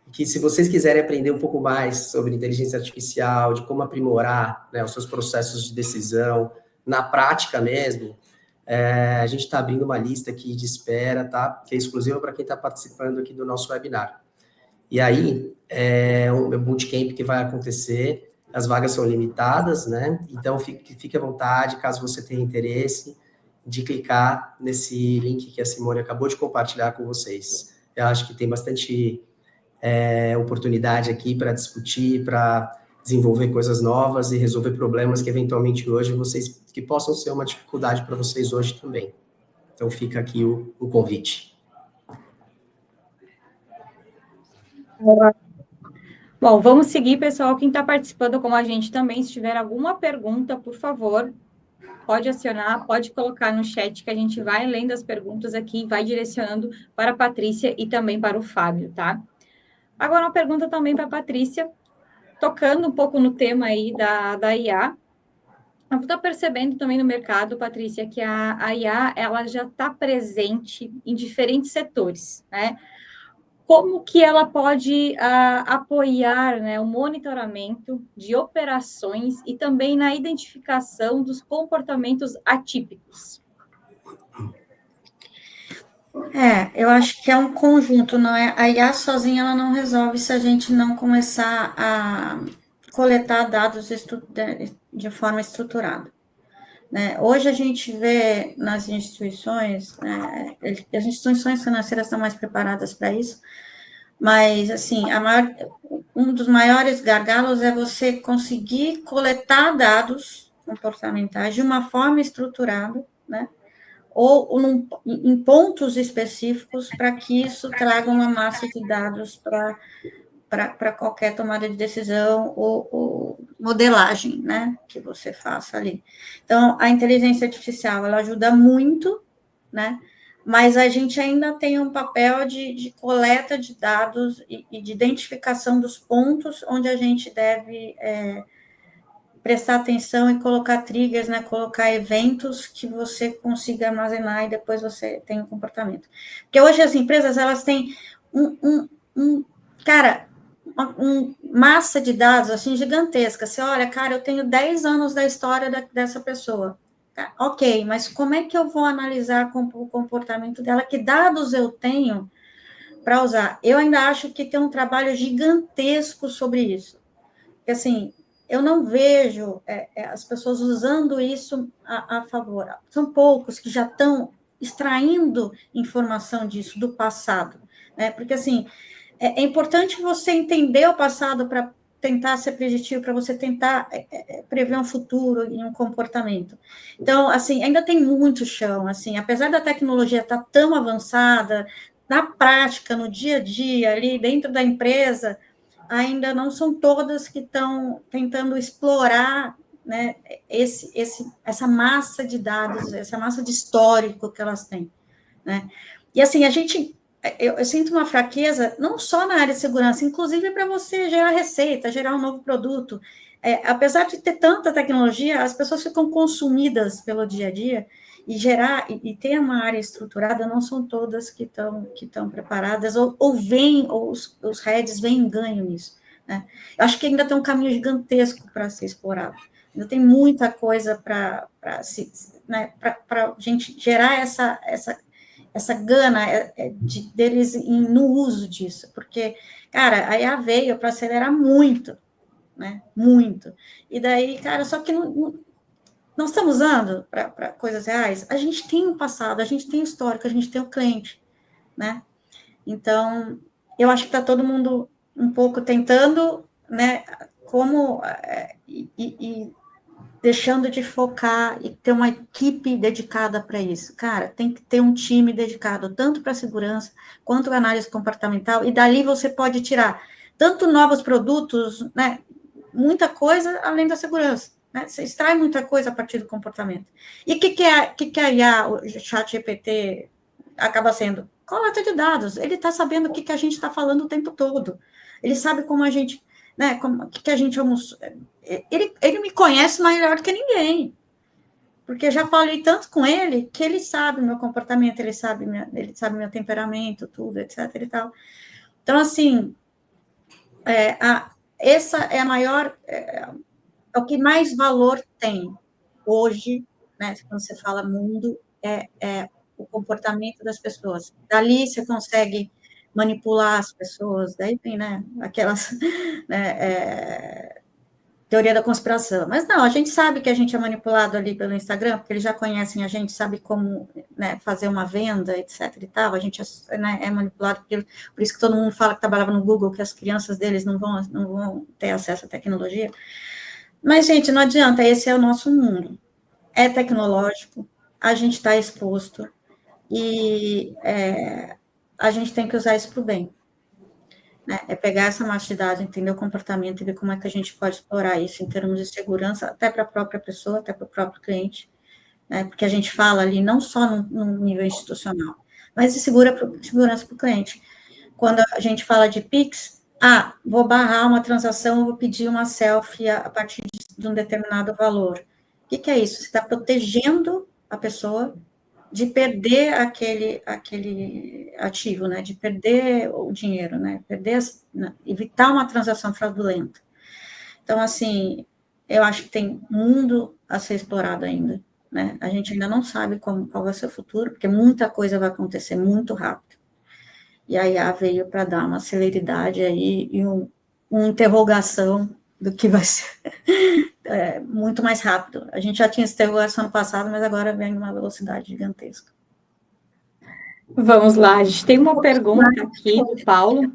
que se vocês quiserem aprender um pouco mais sobre inteligência artificial, de como aprimorar, né, os seus processos de decisão, na prática mesmo, a gente está abrindo uma lista aqui de espera, tá? Que é exclusiva para quem está participando aqui do nosso webinar. E aí, é um bootcamp que vai acontecer, as vagas são limitadas, né? Então, fique à vontade, caso você tenha interesse, de clicar nesse link que a Simone acabou de compartilhar com vocês. Eu acho que tem bastante oportunidade aqui para discutir, para desenvolver coisas novas e resolver problemas que, eventualmente, hoje, que possam ser uma dificuldade para vocês hoje também. Então, fica aqui o convite. Bom, vamos seguir, pessoal. Quem está participando com a gente também, se tiver alguma pergunta, por favor, pode acionar, pode colocar no chat, que a gente vai lendo as perguntas aqui, vai direcionando para a Patrícia e também para o Fábio, tá? Agora, uma pergunta também para a Patrícia, tocando um pouco no tema aí da IA. Eu estou percebendo também no mercado, Patrícia, que a IA, ela já está presente em diferentes setores, né? Como que ela pode apoiar, né, o monitoramento de operações e também na identificação dos comportamentos atípicos? Eu acho que é um conjunto, não é? A IA sozinha ela não resolve se a gente não começar a coletar dados de forma estruturada. Né? Hoje a gente vê nas instituições, né, as instituições financeiras estão mais preparadas para isso, mas assim, um dos maiores gargalos é você conseguir coletar dados comportamentais de uma forma estruturada, né? Ou em pontos específicos para que isso traga uma massa de dados para qualquer tomada de decisão ou modelagem, né, que você faça ali. Então, a inteligência artificial, ela ajuda muito, né, mas a gente ainda tem um papel de coleta de dados e de identificação dos pontos onde a gente deve prestar atenção e colocar triggers, né, colocar eventos que você consiga armazenar e depois você tem um comportamento. Porque hoje as empresas, elas têm massa de dados, assim, gigantesca. Você olha, cara, eu tenho 10 anos da história dessa pessoa. Ok, mas como é que eu vou analisar o comportamento dela? Que dados eu tenho para usar? Eu ainda acho que tem um trabalho gigantesco sobre isso. Porque, assim, eu não vejo as pessoas usando isso a favor. São poucos que já estão extraindo informação disso, do passado. Né? Porque, assim, é importante você entender o passado para tentar ser preditivo, para você tentar prever um futuro e um comportamento. Então, assim, ainda tem muito chão, assim, apesar da tecnologia estar tão avançada, na prática, no dia a dia, ali dentro da empresa, ainda não são todas que estão tentando explorar, né, essa massa de dados, essa massa de histórico que elas têm, né? E assim, eu sinto uma fraqueza, não só na área de segurança, inclusive para você gerar receita, gerar um novo produto. Apesar de ter tanta tecnologia, as pessoas ficam consumidas pelo dia a dia, e ter uma área estruturada, não são todas que estão preparadas, ou os heads veem ganho nisso. Né? Eu acho que ainda tem um caminho gigantesco para ser explorado. Ainda tem muita coisa para a gente gerar essa gana deles no uso disso, porque, cara, a IA veio para acelerar muito, né? Muito. E daí, cara, só que nós estamos usando para coisas reais. A gente tem um passado, a gente tem um histórico, a gente tem um cliente, né? Então, eu acho que está todo mundo um pouco tentando, né? Como e deixando de focar e ter uma equipe dedicada para isso. Cara, tem que ter um time dedicado tanto para segurança quanto para análise comportamental, e dali você pode tirar tanto novos produtos, né, muita coisa além da segurança. Né, você extrai muita coisa a partir do comportamento. E o que a IA, o chat GPT, acaba sendo? Coleta de dados. Ele está sabendo o que a gente está falando o tempo todo. Ele sabe como a gente, né, o que a gente vamos... Ele me conhece melhor que ninguém, porque eu já falei tanto com ele que ele sabe meu comportamento, ele sabe meu temperamento, tudo, etc. e tal. Então, assim, essa é a maior, é o que mais valor tem hoje, né, quando você fala mundo, é o comportamento das pessoas. Dali você consegue manipular as pessoas, daí tem, né, aquelas... Né, teoria da conspiração. Mas não, a gente sabe que a gente é manipulado ali pelo Instagram, porque eles já conhecem a gente, sabe como, né, fazer uma venda, etc. e tal. A gente, né, é manipulado por isso que todo mundo fala que trabalhava no Google, que as crianças deles não vão ter acesso à tecnologia. Mas, gente, não adianta, esse é o nosso mundo. É tecnológico, a gente está exposto, e a gente tem que usar isso para o bem. Né, pegar essa massa de dados, entender o comportamento e ver como é que a gente pode explorar isso em termos de segurança, até para a própria pessoa, até para o próprio cliente, né, porque a gente fala ali não só no nível institucional, mas de segurança para o cliente. Quando a gente fala de Pix, vou barrar uma transação, vou pedir uma selfie a partir de um determinado valor. O que é isso? Você está protegendo a pessoa de perder aquele ativo, né, de perder o dinheiro, né, evitar uma transação fraudulenta. Então, assim, eu acho que tem mundo a ser explorado ainda, né, a gente ainda não sabe qual vai ser o futuro, porque muita coisa vai acontecer muito rápido, e a IA veio para dar uma celeridade aí, e uma interrogação do que vai ser muito mais rápido. A gente já tinha essa interrogação no passado, mas agora vem uma velocidade gigantesca. Vamos lá, a gente tem uma pergunta aqui do Paulo,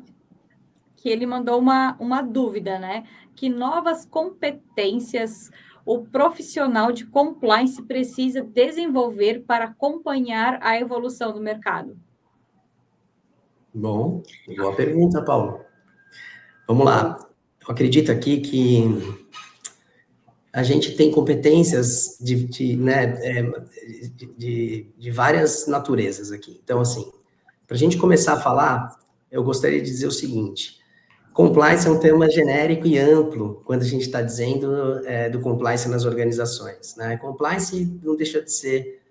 que ele mandou uma dúvida, né? Que novas competências o profissional de compliance precisa desenvolver para acompanhar a evolução do mercado? Bom, boa pergunta, Paulo. Vamos lá. Eu acredito aqui que a gente tem competências de várias naturezas aqui. Então, assim, para a gente começar a falar, eu gostaria de dizer o seguinte: Compliance é um termo genérico e amplo quando a gente está dizendo do compliance nas organizações, né? Compliance não deixa de ser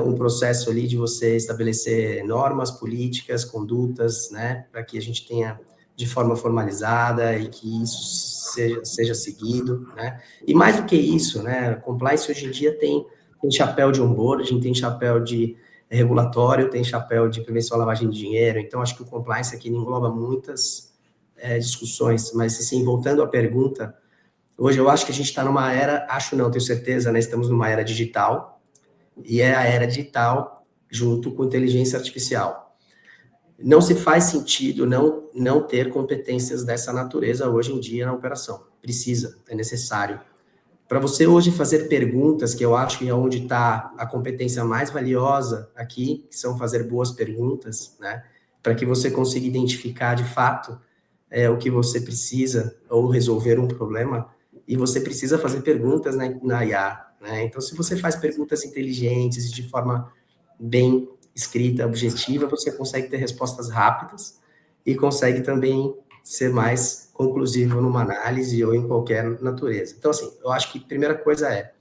um processo ali de você estabelecer normas, políticas, condutas, né? Para que a gente tenha de forma formalizada e que isso seja seguido, né? E mais do que isso, né? Compliance hoje em dia tem chapéu de onboarding, tem chapéu de regulatório, tem chapéu de prevenção à lavagem de dinheiro. Então, acho que o compliance aqui engloba muitas discussões, mas assim, voltando à pergunta, hoje eu acho que a gente está numa era, acho não, tenho certeza, né? Estamos numa era digital, e é a era digital junto com inteligência artificial. Não se faz sentido não ter competências dessa natureza hoje em dia na operação. Precisa, é necessário. Para você hoje fazer perguntas, que eu acho que é onde está a competência mais valiosa aqui, que são fazer boas perguntas, né? Para que você consiga identificar de fato o que você precisa ou resolver um problema, e você precisa fazer perguntas na IA, né? Então, se você faz perguntas inteligentes de forma bem escrita, objetiva, você consegue ter respostas rápidas e consegue também ser mais conclusivo numa análise ou em qualquer natureza. Então, assim, eu acho que a primeira coisa é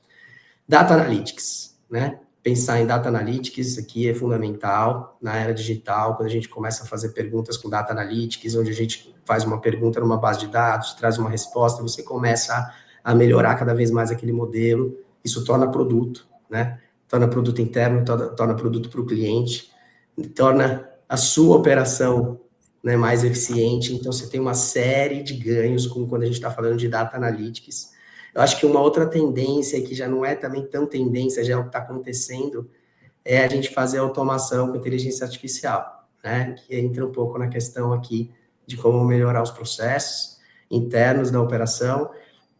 Data Analytics, né? Pensar em Data Analytics aqui é fundamental na era digital, quando a gente começa a fazer perguntas com Data Analytics, onde a gente faz uma pergunta numa base de dados, traz uma resposta, você começa a melhorar cada vez mais aquele modelo, isso torna produto, né? Torna produto interno, torna produto para o cliente, torna a sua operação, né, mais eficiente. Então, você tem uma série de ganhos quando a gente está falando de Data Analytics. Eu acho que uma outra tendência, que já não é também tão tendência, já é o que está acontecendo, é a gente fazer automação com inteligência artificial, né? Que entra um pouco na questão aqui de como melhorar os processos internos da operação.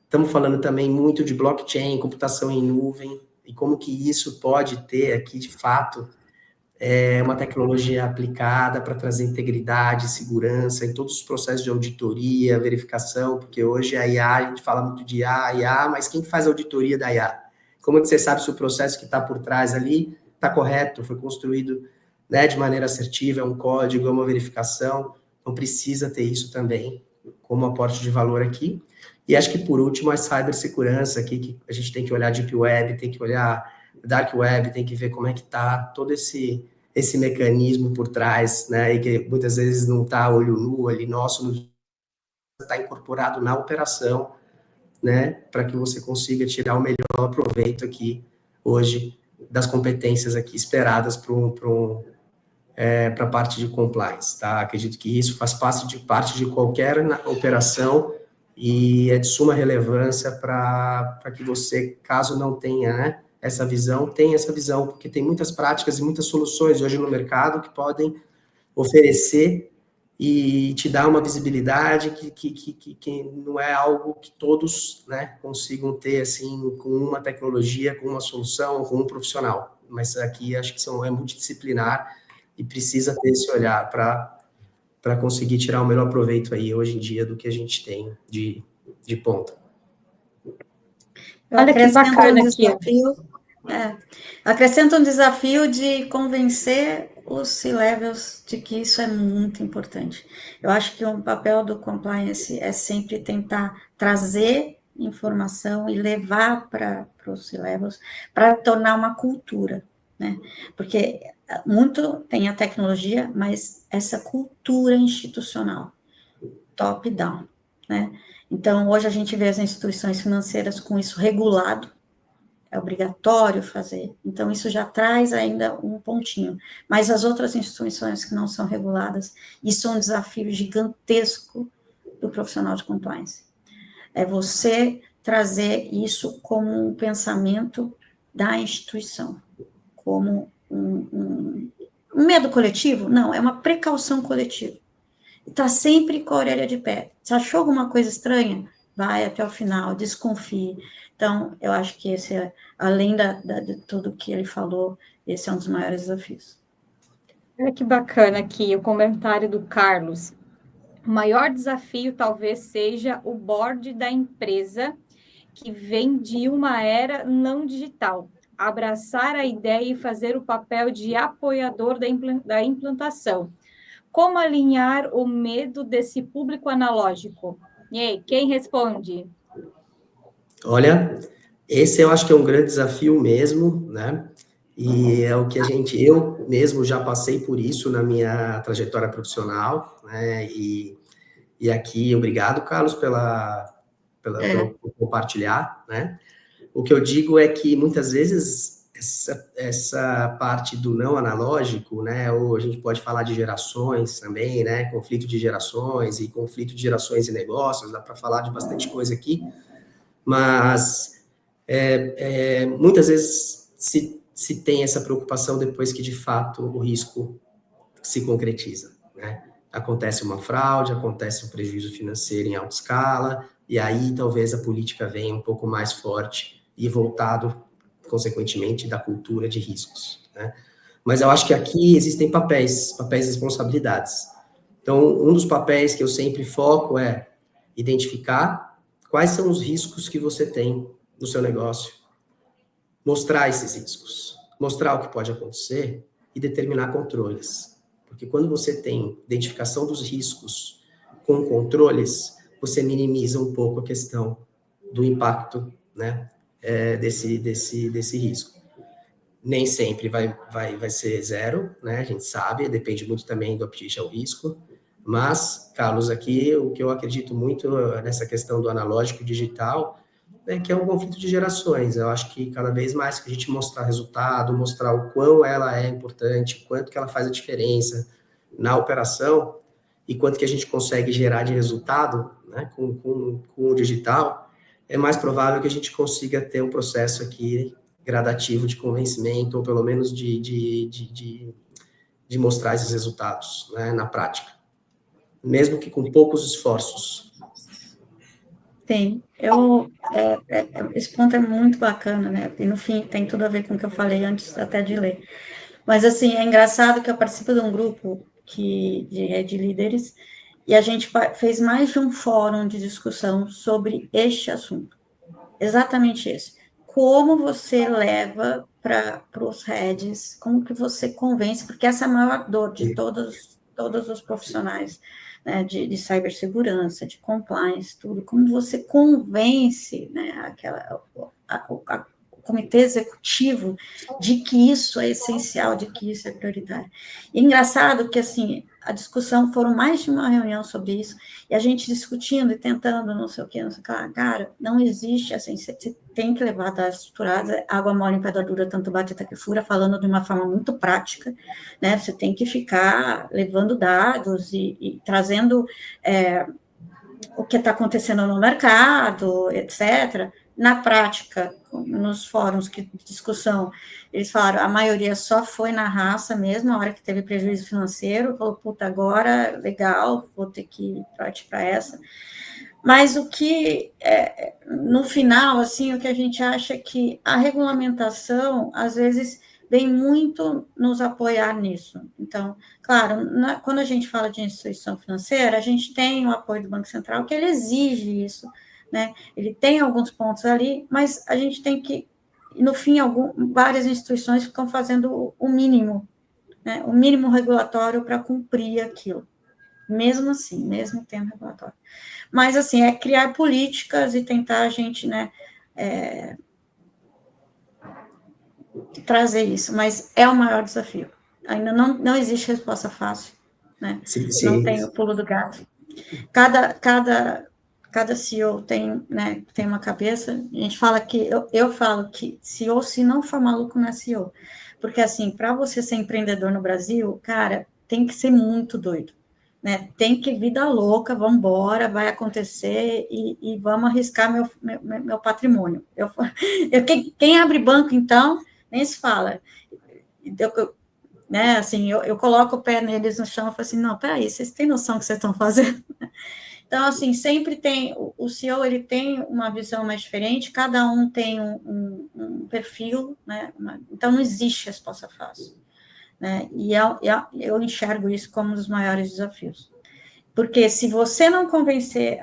Estamos falando também muito de blockchain, computação em nuvem, e como que isso pode ter aqui, de fato, uma tecnologia aplicada para trazer integridade, segurança em todos os processos de auditoria, verificação, porque hoje a IA, a gente fala muito de IA, mas quem faz a auditoria da IA? Como é que você sabe se o processo que está por trás ali está correto, foi construído, né, de maneira assertiva, é um código, é uma verificação? Então precisa ter isso também como aporte de valor aqui. E acho que por último a cibersegurança aqui, que a gente tem que olhar Deep Web, tem que olhar Dark Web, tem que ver como é que está todo esse mecanismo por trás, né, e que muitas vezes não está olho nu ali, nosso, está incorporado na operação, né, para que você consiga tirar o melhor proveito aqui, hoje, das competências aqui esperadas para a parte de compliance, tá? Acredito que isso faz parte de qualquer operação e é de suma relevância para que você, caso não tenha, né, essa visão, tenha essa visão, porque tem muitas práticas e muitas soluções hoje no mercado que podem oferecer e te dar uma visibilidade que não é algo que todos, né, consigam ter, assim, com uma tecnologia, com uma solução, com um profissional. Mas aqui acho que é multidisciplinar e precisa ter esse olhar para conseguir tirar o melhor proveito aí, hoje em dia, do que a gente tem de ponta. Olha que bacana aqui. Acrescenta um desafio de convencer os C-levels de que isso é muito importante. Eu acho que o papel do compliance é sempre tentar trazer informação e levar para os C-levels para tornar uma cultura, né? Porque muito tem a tecnologia, mas essa cultura institucional, top-down, né? Então, hoje a gente vê as instituições financeiras com isso regulado, é obrigatório fazer. Então, isso já traz ainda um pontinho. Mas as outras instituições que não são reguladas, isso é um desafio gigantesco do profissional de compliance. É você trazer isso como um pensamento da instituição, como um medo coletivo? Não, é uma precaução coletiva. Está sempre com a orelha de pé. Se achou alguma coisa estranha, vai até o final, desconfie. Então, eu acho que esse é, além de tudo que ele falou, esse é um dos maiores desafios. Olha que bacana aqui o comentário do Carlos. O maior desafio talvez seja o board da empresa que vem de uma era não digital. Abraçar a ideia e fazer o papel de apoiador da implantação. Como alinhar o medo desse público analógico? E aí, quem responde? Olha, esse eu acho que é um grande desafio mesmo, né? E é o que eu mesmo já passei por isso na minha trajetória profissional, né? E aqui, obrigado, Carlos, pelo compartilhar, né? O que eu digo é que muitas vezes essa parte do não analógico, né? Ou a gente pode falar de gerações também, né? Conflito de gerações e conflito de gerações e negócios, dá para falar de bastante coisa aqui, mas muitas vezes se tem essa preocupação depois que de fato o risco se concretiza, né? Acontece uma fraude, acontece um prejuízo financeiro em alta escala, e aí talvez a política venha um pouco mais forte e voltado, consequentemente, da cultura de riscos, né? Mas eu acho que aqui existem papéis e responsabilidades. Então, um dos papéis que eu sempre foco é identificar quais são os riscos que você tem no seu negócio, mostrar esses riscos, mostrar o que pode acontecer e determinar controles. Porque quando você tem identificação dos riscos com controles, você minimiza um pouco a questão do impacto, né, desse risco. Nem sempre vai ser zero, né? A gente sabe, depende muito também do apetite ao risco. Mas, Carlos, aqui o que eu acredito muito nessa questão do analógico e digital é que é um conflito de gerações. Eu acho que cada vez mais que a gente mostrar resultado, mostrar o quão ela é importante, quanto que ela faz a diferença na operação e quanto que a gente consegue gerar de resultado, né, com o digital, é mais provável que a gente consiga ter um processo aqui gradativo de convencimento, ou pelo menos de mostrar esses resultados, né, na prática, mesmo que com poucos esforços. Sim, esse ponto é muito bacana, né? E no fim tem tudo a ver com o que eu falei antes até de ler. Mas assim, é engraçado que eu participo de um grupo de líderes e a gente fez mais de um fórum de discussão sobre este assunto. Exatamente isso. Como você leva para os heads, como que você convence, porque essa é a maior dor de todos os profissionais, né, de cibersegurança, de compliance, tudo, como você convence, né, o comitê executivo de que isso é essencial, de que isso é prioritário. E é engraçado que, assim, a discussão, foram mais de uma reunião sobre isso, e a gente discutindo e tentando, não sei o que, cara, não existe, assim, você tem que levar dados estruturados, água mole em pedra dura, tanto bate até que fura, falando de uma forma muito prática, né, você tem que ficar levando dados e trazendo o que está acontecendo no mercado, etc. Na prática, nos fóruns de discussão, eles falaram, a maioria só foi na raça mesmo, a hora que teve prejuízo financeiro, falou, puta, agora, legal, vou ter que partir para essa. Mas o que, no final, assim, o que a gente acha é que a regulamentação, às vezes, vem muito nos apoiar nisso. Então, claro, quando a gente fala de instituição financeira, a gente tem o apoio do Banco Central, que ele exige isso, né? Ele tem alguns pontos ali, mas a gente tem que, no fim, várias instituições ficam fazendo o mínimo, né? O mínimo regulatório para cumprir aquilo. Mesmo assim, mesmo tendo regulatório. Mas, assim, é criar políticas e tentar a gente, né, trazer isso, mas é o maior desafio. Ainda não existe resposta fácil, né? Sim. Não tem o pulo do gato. Cada CEO tem, né, tem uma cabeça. A gente fala que, eu falo que CEO, se não for maluco, não é CEO. Porque, assim, para você ser empreendedor no Brasil, cara, tem que ser muito doido. Né? Tem que vida louca, vamos embora, vai acontecer e vamos arriscar meu patrimônio. Quem abre banco, então, nem se fala. Né, assim, eu coloco o pé neles no chão e falo assim, não, peraí, vocês têm noção do que vocês estão fazendo? Então, assim, sempre tem, o CEO, ele tem uma visão mais diferente, cada um tem um perfil, né? Então não existe resposta fácil. Né? E eu enxergo isso como um dos maiores desafios. Porque se você não convencer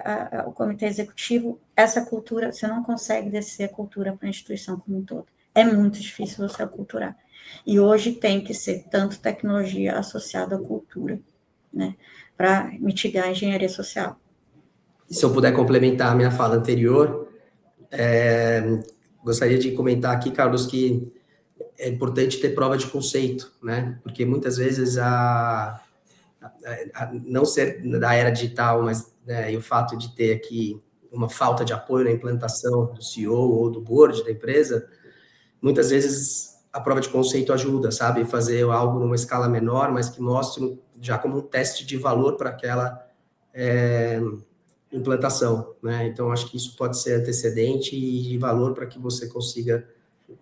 o comitê executivo, essa cultura, você não consegue descer a cultura para a instituição como um todo. É muito difícil você aculturar. E hoje tem que ser tanto tecnologia associada à cultura. né, para mitigar a engenharia social. E se eu puder complementar a minha fala anterior, gostaria de comentar aqui, Carlos, que é importante ter prova de conceito, né? Porque muitas vezes não ser da era digital, mas e o fato de ter aqui uma falta de apoio na implantação do CEO ou do board da empresa, muitas vezes a prova de conceito ajuda, sabe? Fazer algo numa escala menor, mas que mostre já como um teste de valor para aquela implantação, né? Então, acho que isso pode ser antecedente e de valor para que você consiga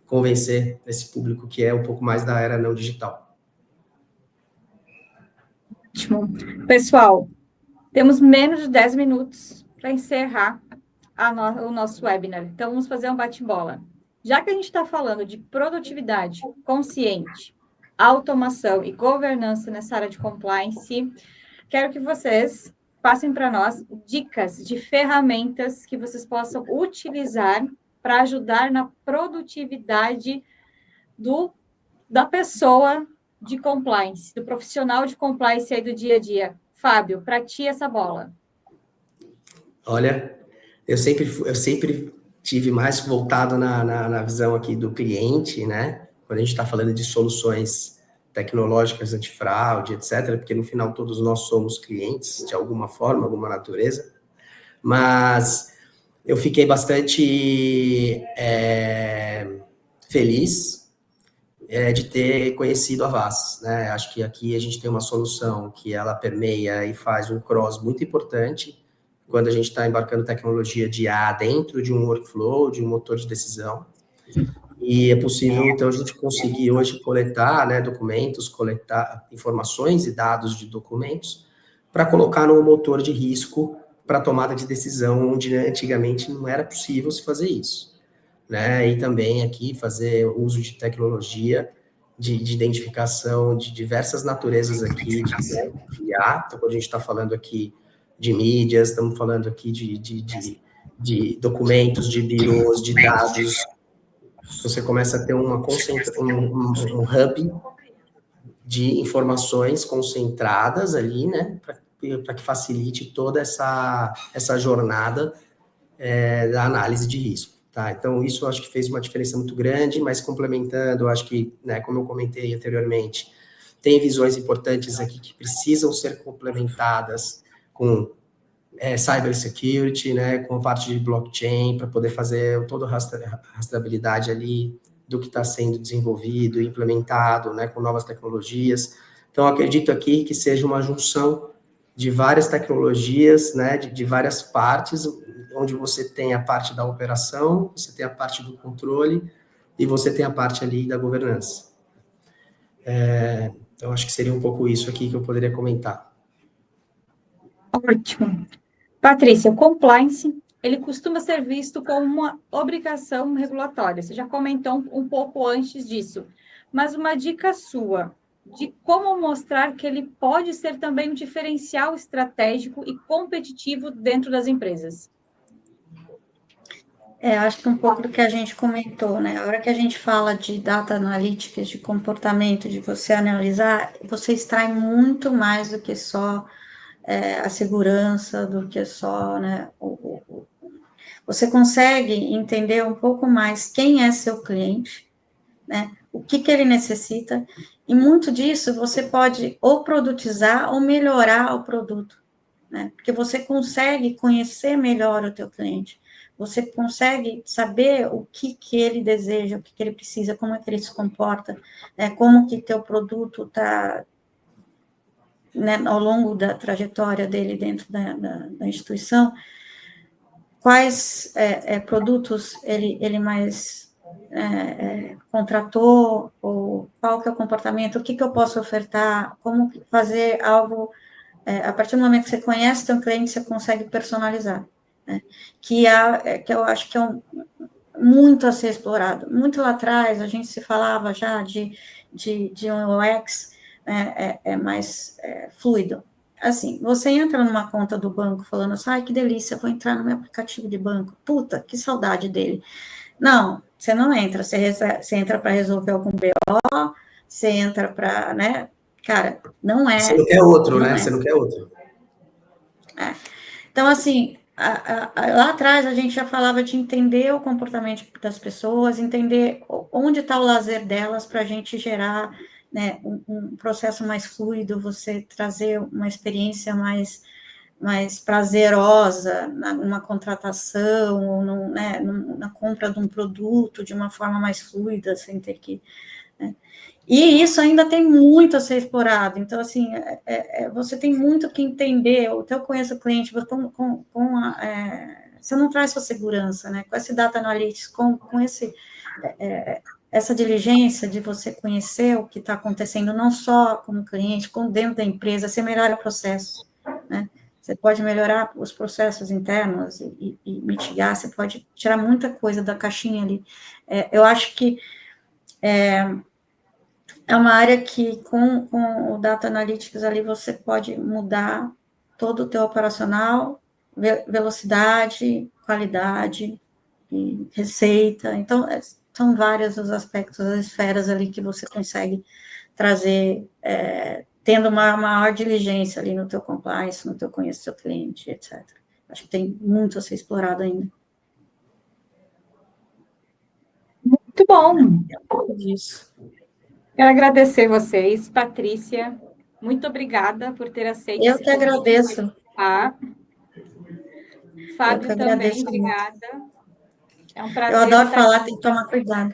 convencer esse público que é um pouco mais da era não digital. Ótimo. Pessoal, temos menos de 10 minutos para encerrar o nosso webinar. Então, vamos fazer um bate-bola. Já que a gente está falando de produtividade consciente, automação e governança nessa área de compliance, quero que vocês passem para nós dicas de ferramentas que vocês possam utilizar para ajudar na produtividade da pessoa de compliance, do profissional de compliance aí do dia a dia. Fábio, para ti essa bola. Olha, eu sempre tive mais voltado na visão aqui do cliente, né? Quando a gente está falando de soluções tecnológicas antifraude, etc., porque no final todos nós somos clientes, de alguma forma, alguma natureza, mas eu fiquei bastante feliz de ter conhecido a Avast, né? Acho que aqui a gente tem uma solução que ela permeia e faz um cross muito importante quando a gente está embarcando tecnologia de IA dentro de um workflow, de um motor de decisão. E é possível, então, a gente conseguir hoje coletar, né, documentos, coletar informações e dados de documentos para colocar no motor de risco para tomada de decisão, onde antigamente não era possível se fazer isso, né? E também aqui fazer uso de tecnologia de identificação de diversas naturezas aqui de IA. Então, quando a gente está falando aqui de mídias, estamos falando aqui de documentos, de birôs, de dados. Você começa a ter um hub de informações concentradas ali, né, para que facilite toda essa jornada da análise de risco, tá? Então, isso eu acho que fez uma diferença muito grande, mas complementando, acho que, né, como eu comentei anteriormente, tem visões importantes aqui que precisam ser complementadas com cybersecurity, né, com a parte de blockchain, para poder fazer toda a rastreabilidade ali do que está sendo desenvolvido, implementado, né, com novas tecnologias. Então, acredito aqui que seja uma junção de várias tecnologias, né, de várias partes, onde você tem a parte da operação, você tem a parte do controle e você tem a parte ali da governança. Então, acho que seria um pouco isso aqui que eu poderia comentar. Ótimo. Patrícia, o compliance, ele costuma ser visto como uma obrigação regulatória. Você já comentou um pouco antes disso. Mas uma dica sua de como mostrar que ele pode ser também um diferencial estratégico e competitivo dentro das empresas. Acho que um pouco do que a gente comentou, né? A hora que a gente fala de data analytics, de comportamento, de você analisar, você extrai muito mais do que só a segurança, do que só, né? Você consegue entender um pouco mais quem é seu cliente, né? O que ele necessita, e muito disso você pode ou produtizar ou melhorar o produto, né? Porque você consegue conhecer melhor o teu cliente, você consegue saber o que ele deseja, o que ele precisa, como é que ele se comporta, né? Como que teu produto está, né, ao longo da trajetória dele dentro da instituição, quais produtos ele mais contratou, ou qual que é o comportamento, o que eu posso ofertar, como fazer algo, a partir do momento que você conhece seu cliente, você consegue personalizar, né? Que eu acho que é muito a ser explorado. Muito lá atrás, a gente se falava já de um UX mais fluido. Assim, você entra numa conta do banco falando assim, ai, que delícia, vou entrar no meu aplicativo de banco. Puta, que saudade dele. Não, você não entra, você entra para resolver algum BO, você entra para, né, Cara, não é. Você não quer outro, não né? é. Você não quer outro. Então, assim, lá atrás a gente já falava de entender o comportamento das pessoas, entender onde está o lazer delas para a gente gerar, né, um processo mais fluido, você trazer uma experiência mais prazerosa numa contratação, ou né, na compra de um produto de uma forma mais fluida, sem ter que... Né? E isso ainda tem muito a ser explorado. Então, assim, você tem muito que entender. Eu conheço o cliente você não traz sua segurança, né? Com esse data analytics, com essa diligência de você conhecer o que está acontecendo, não só como cliente, como dentro da empresa, você melhora o processo, né? Você pode melhorar os processos internos e mitigar, você pode tirar muita coisa da caixinha ali. Eu acho que é uma área que, com o Data Analytics ali, você pode mudar todo o teu operacional, velocidade, qualidade e receita. Então, são vários os aspectos, as esferas ali que você consegue trazer, tendo uma maior diligência ali no teu compliance, no teu conhecer do teu cliente, etc. Acho que tem muito a ser explorado ainda. Muito bom. Isso. Quero agradecer vocês, Patrícia. Muito obrigada por ter aceito Eu esse que agradeço. Fábio também, agradeço obrigada. É um prazer. Eu adoro falar, tem que tomar cuidado.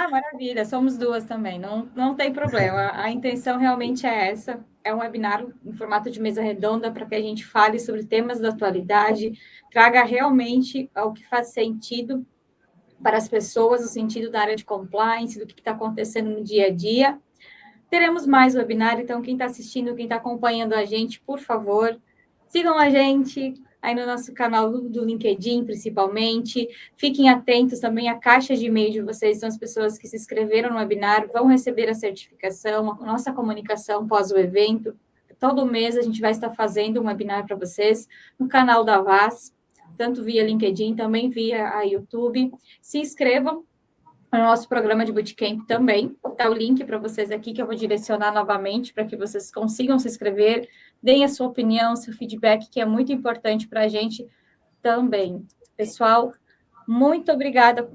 Maravilha, somos duas também, não tem problema. A intenção realmente é essa, é um webinar em formato de mesa redonda para que a gente fale sobre temas da atualidade, traga realmente o que faz sentido para as pessoas, no sentido da área de compliance, do que está acontecendo no dia a dia. Teremos mais webinar, então quem está assistindo, quem está acompanhando a gente, por favor, sigam a gente aí no nosso canal do LinkedIn, principalmente. Fiquem atentos também à caixa de e-mail de vocês, são as pessoas que se inscreveram no webinar, vão receber a certificação, a nossa comunicação pós o evento. Todo mês a gente vai estar fazendo um webinar para vocês no canal da VAS, tanto via LinkedIn, também via a YouTube. Se inscrevam no nosso programa de Bootcamp também. Está o link para vocês aqui, que eu vou direcionar novamente para que vocês consigam se inscrever, deem a sua opinião, seu feedback, que é muito importante para a gente também. Pessoal, muito obrigada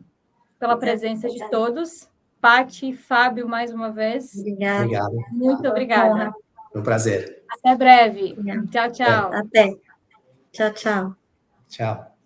pela presença de todos. Pati, Fábio, mais uma vez. Obrigada. Muito obrigada. Foi um prazer. Até breve. Obrigada. Tchau, tchau. Até. Tchau, tchau. Tchau.